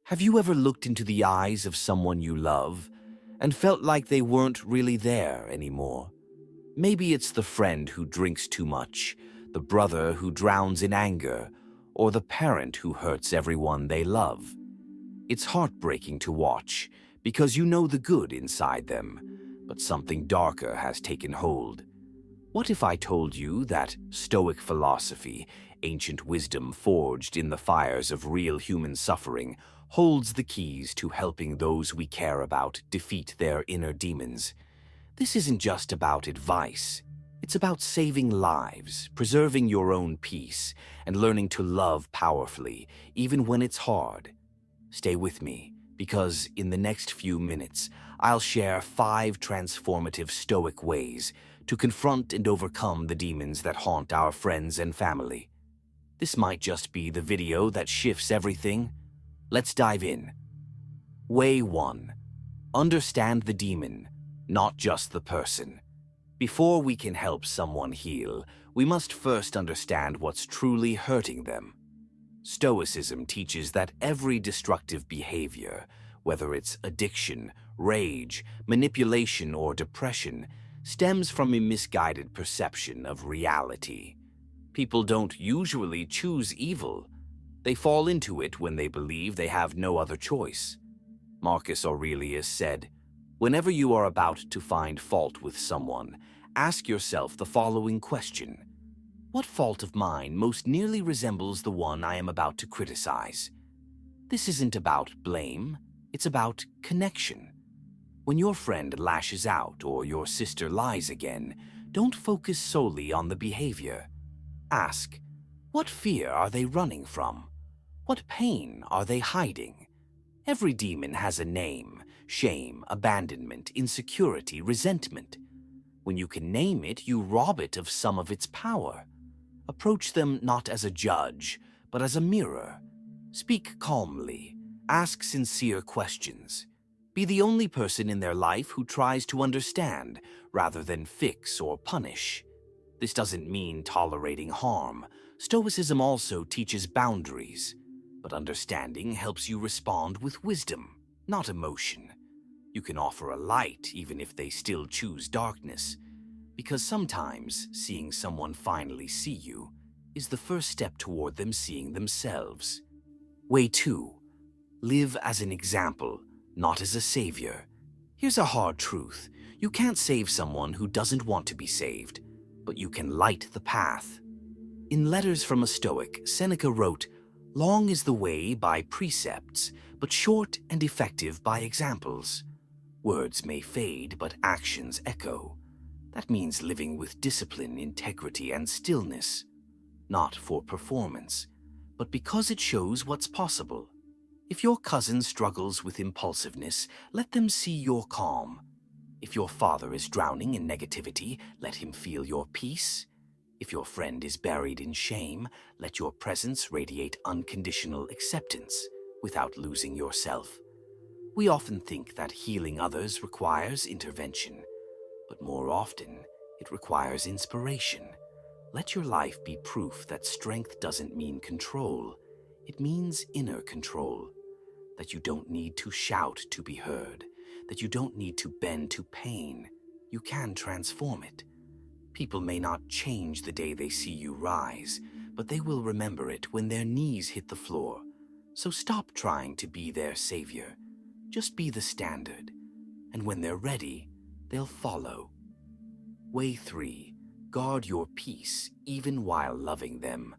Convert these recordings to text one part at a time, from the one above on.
Have you ever looked into the eyes of someone you love and felt like they weren't really there anymore? Maybe it's the friend who drinks too much, the brother who drowns in anger, or the parent who hurts everyone they love. It's heartbreaking to watch because you know the good inside them, but something darker has taken hold. What if I told you that Stoic philosophy, ancient wisdom forged in the fires of real human suffering, holds the keys to helping those we care about defeat their inner demons? This isn't just about advice. It's about saving lives, preserving your own peace, and learning to love powerfully, even when it's hard. Stay with me, because in the next few minutes, I'll share 5 transformative Stoic ways to confront and overcome the demons that haunt our friends and family. This might just be the video that shifts everything. Let's dive in. Way 1. Understand the demon, not just the person. Before we can help someone heal, we must first understand what's truly hurting them. Stoicism teaches that every destructive behavior, whether it's addiction, rage, manipulation, or depression, stems from a misguided perception of reality. People don't usually choose evil. They fall into it when they believe they have no other choice. Marcus Aurelius said, "Whenever you are about to find fault with someone, ask yourself the following question: what fault of mine most nearly resembles the one I am about to criticize?" This isn't about blame, it's about connection. When your friend lashes out or your sister lies again, don't focus solely on the behavior. Ask, what fear are they running from? What pain are they hiding? Every demon has a name: shame, abandonment, insecurity, resentment. When you can name it, you rob it of some of its power. Approach them not as a judge, but as a mirror. Speak calmly. Ask sincere questions. Be the only person in their life who tries to understand rather than fix or punish. This doesn't mean tolerating harm. Stoicism also teaches boundaries, but understanding helps you respond with wisdom, not emotion. You can offer a light even if they still choose darkness, because sometimes seeing someone finally see you is the first step toward them seeing themselves. Way 2. Live as an example, not as a savior. Here's a hard truth. You can't save someone who doesn't want to be saved, but you can light the path. In Letters from a Stoic, Seneca wrote, "Long is the way by precepts, but short and effective by examples." Words may fade, but actions echo. That means living with discipline, integrity, and stillness. Not for performance, but because it shows what's possible. If your cousin struggles with impulsiveness, let them see your calm. If your father is drowning in negativity, let him feel your peace. If your friend is buried in shame, let your presence radiate unconditional acceptance without losing yourself. We often think that healing others requires intervention, but more often, it requires inspiration. Let your life be proof that strength doesn't mean control. It means inner control. That you don't need to shout to be heard. That you don't need to bend to pain. You can transform it. People may not change the day they see you rise, but they will remember it when their knees hit the floor. So stop trying to be their savior. Just be the standard. And when they're ready, they'll follow. Way 3. Guard your peace, even while loving them.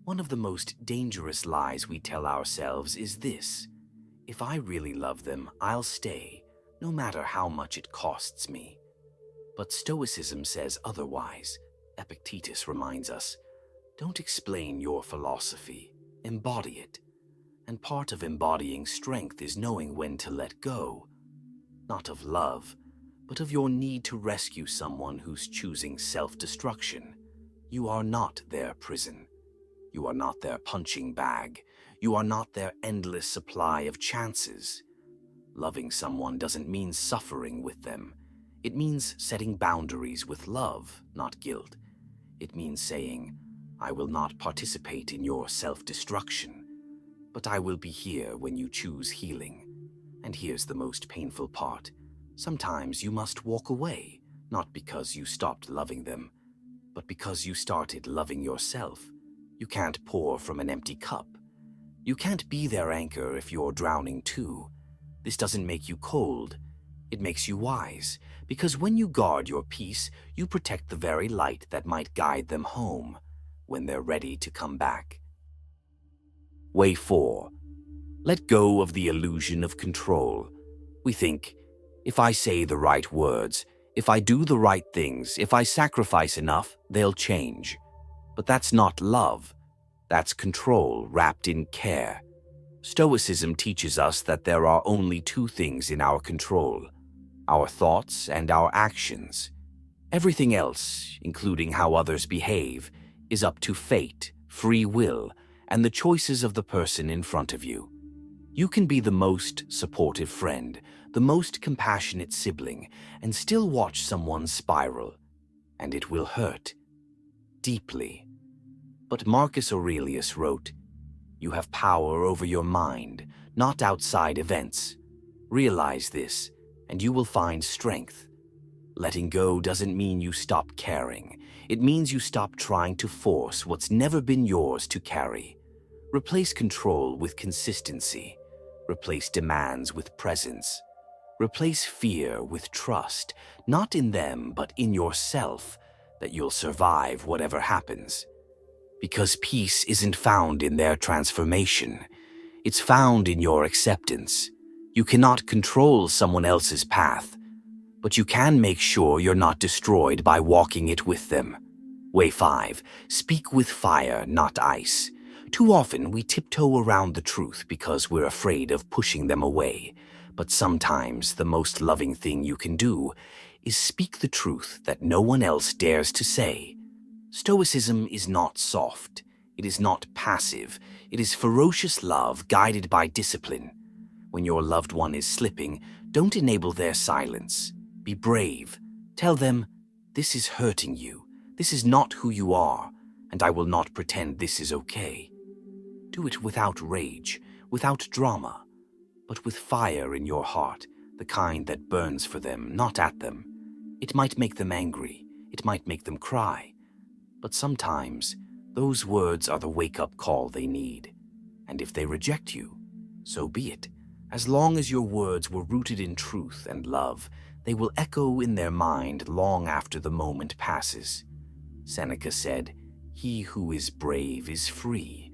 One of the most dangerous lies we tell ourselves is this: if I really love them, I'll stay, no matter how much it costs me. But Stoicism says otherwise. Epictetus reminds us, don't explain your philosophy, embody it. And part of embodying strength is knowing when to let go. Not of love, but of your need to rescue someone who's choosing self-destruction. You are not their prison. You are not their punching bag. You are not their endless supply of chances. Loving someone doesn't mean suffering with them. It means setting boundaries with love, not guilt. It means saying, I will not participate in your self-destruction. but I will be here when you choose healing. And here's the most painful part. Sometimes you must walk away, not because you stopped loving them, but because you started loving yourself. You can't pour from an empty cup. You can't be their anchor if you're drowning too. This doesn't make you cold. It makes you wise, because when you guard your peace, you protect the very light that might guide them home when they're ready to come back. Way 4. Let go of the illusion of control. We think, if I say the right words, if I do the right things, if I sacrifice enough, they'll change. But that's not love. That's control wrapped in care. Stoicism teaches us that there are only two things in our control: our thoughts and our actions. Everything else, including how others behave, is up to fate, free will, and the choices of the person in front of you. You can be the most supportive friend, the most compassionate sibling, and still watch someone spiral, and it will hurt deeply. But Marcus Aurelius wrote, "You have power over your mind, not outside events. Realize this, and you will find strength." Letting go doesn't mean you stop caring. It means you stop trying to force what's never been yours to carry. Replace control with consistency. Replace demands with presence. Replace fear with trust, not in them, but in yourself, that you'll survive whatever happens. Because peace isn't found in their transformation. It's found in your acceptance. You cannot control someone else's path, but you can make sure you're not destroyed by walking it with them. Way 5. Speak with fire, not ice. Too often we tiptoe around the truth because we're afraid of pushing them away. But sometimes the most loving thing you can do is speak the truth that no one else dares to say. Stoicism is not soft. It is not passive. It is ferocious love guided by discipline. When your loved one is slipping, don't enable their silence. Be brave. Tell them, "This is hurting you. This is not who you are, and I will not pretend this is okay." Do it without rage, without drama, but with fire in your heart, the kind that burns for them, not at them. It might make them angry. It might make them cry. But sometimes, those words are the wake-up call they need. And if they reject you, so be it. As long as your words were rooted in truth and love, they will echo in their mind long after the moment passes. Seneca said, "He who is brave is free."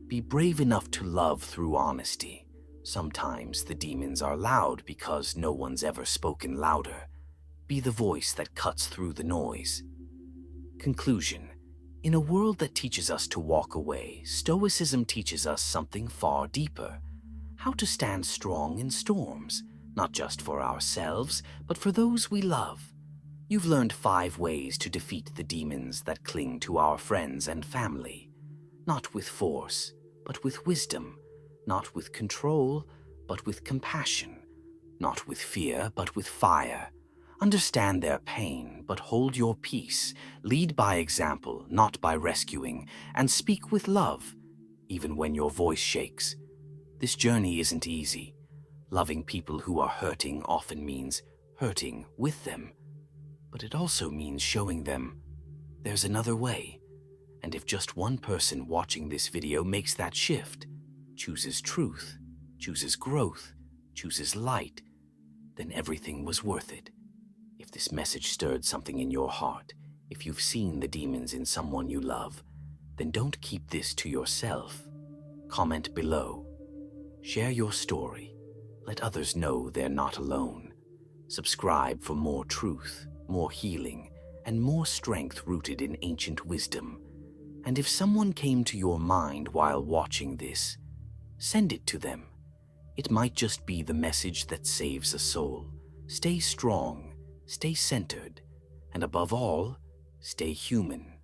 Be brave enough to love through honesty. Sometimes the demons are loud because no one's ever spoken louder. Be the voice that cuts through the noise. Conclusion. In a world that teaches us to walk away, Stoicism teaches us something far deeper. How to stand strong in storms, not just for ourselves, but for those we love. You've learned 5 ways to defeat the demons that cling to our friends and family. Not with force, but with wisdom. Not with control, but with compassion. Not with fear, but with fire. Understand their pain, but hold your peace. Lead by example, not by rescuing, and speak with love, even when your voice shakes. This journey isn't easy. Loving people who are hurting often means hurting with them. But it also means showing them there's another way. And if just one person watching this video makes that shift, chooses truth, chooses growth, chooses light, then everything was worth it. If this message stirred something in your heart, if you've seen the demons in someone you love, then don't keep this to yourself. Comment below. Share your story. Let others know they're not alone. Subscribe for more truth, more healing, and more strength rooted in ancient wisdom. And if someone came to your mind while watching this, send it to them. It might just be the message that saves a soul. Stay strong, stay centered, and above all, stay human.